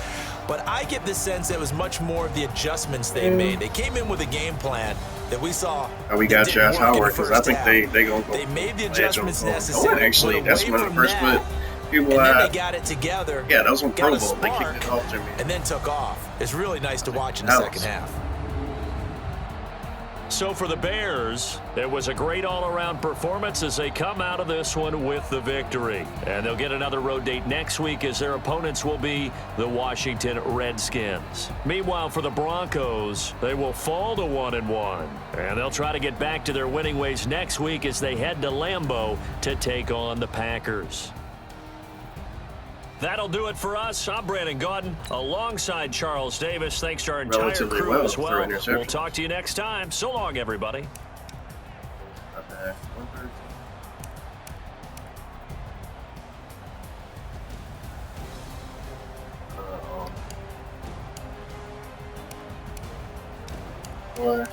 But I get the sense that it was much more of the adjustments they made. They came in with a game plan that we saw. We got Josh Howard, because I think they going to go. They made the adjustments necessary. Actually, that's when the first put people and then out. they got it together. Yeah, that was on Pro Bowl. They kicked it off to me. And then took off. It's really nice to watch in the second half. So for the Bears, it was a great all-around performance as they come out of this one with the victory. And they'll get another road date next week as their opponents will be the Washington Redskins. Meanwhile, for the Broncos, they will fall to 1-1. And they'll try to get back to their winning ways next week as they head to Lambeau to take on the Packers. That'll do it for us. I'm Brandon Gaudin alongside Charles Davis. Thanks to our entire crew as well. We'll talk to you next time. So long, everybody. What?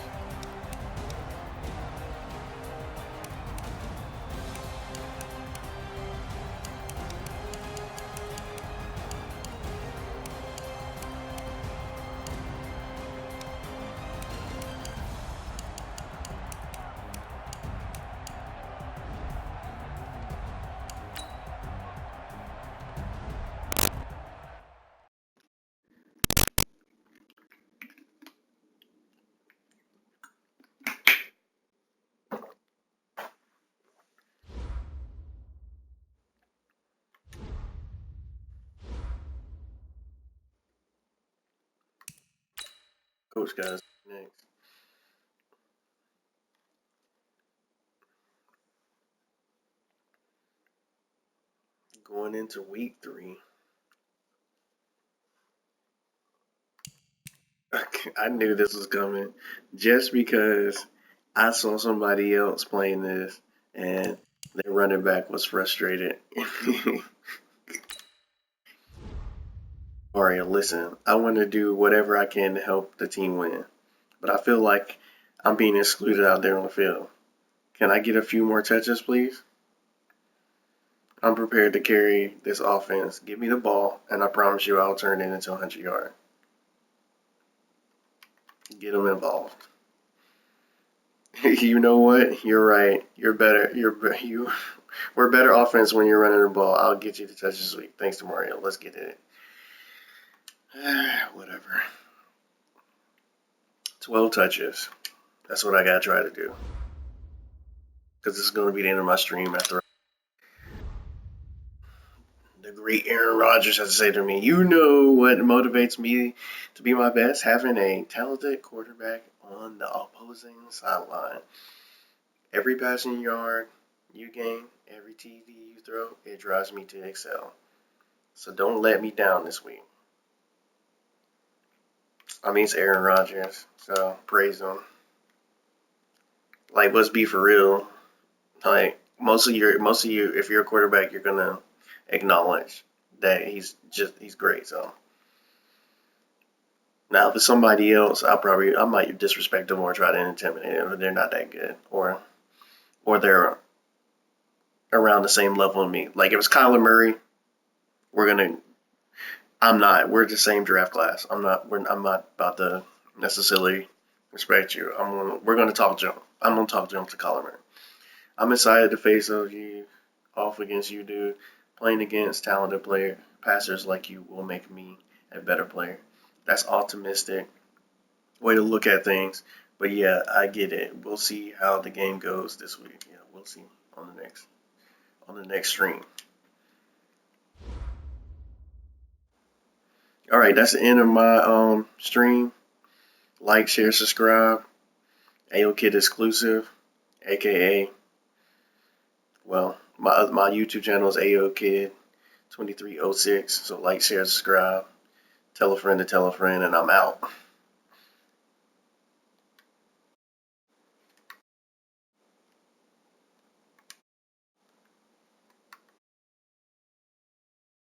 Coach guys next. Going into week 3. I knew this was coming just because I saw somebody else playing this and their running back was frustrated. Mario, listen, I want to do whatever I can to help the team win, but I feel like I'm being excluded out there on the field. Can I get a few more touches, please? I'm prepared to carry this offense. Give me the ball, and I promise you I'll turn it into 100 yards. Get them involved. You know what? You're right. You're better. We're better offense when you're running the ball. I'll get you the touches this week. Thanks to Mario. Let's get it. Whatever. 12 touches. That's what I gotta try to do. Because this is going to be the end of my stream after the great Aaron Rodgers has to say to me, you know what motivates me to be my best? Having a talented quarterback on the opposing sideline. Every passing yard you gain, every TD you throw, it drives me to excel. So don't let me down this week. I mean, it's Aaron Rodgers, so praise him. Like, let's be for real. Like, most of you, if you're a quarterback, you're gonna acknowledge that he's great. So Now, if it's somebody else, I might disrespect them or try to intimidate them, but they're not that good, or they're around the same level as me. Like if it's Kyler Murray, we're the same draft class. I'm not about to necessarily respect you. We're gonna talk jump. I'm gonna talk jump to Kyler Murray. I'm excited to face off against you, dude. Playing against talented passers like you will make me a better player. That's optimistic way to look at things. But yeah, I get it. We'll see how the game goes this week. Yeah, we'll see on the next stream. All right, that's the end of my stream. Like, share, subscribe. AO Kid exclusive, aka well, my YouTube channel is AO Kid 2306. So like, share, subscribe. Tell a friend to tell a friend, and I'm out.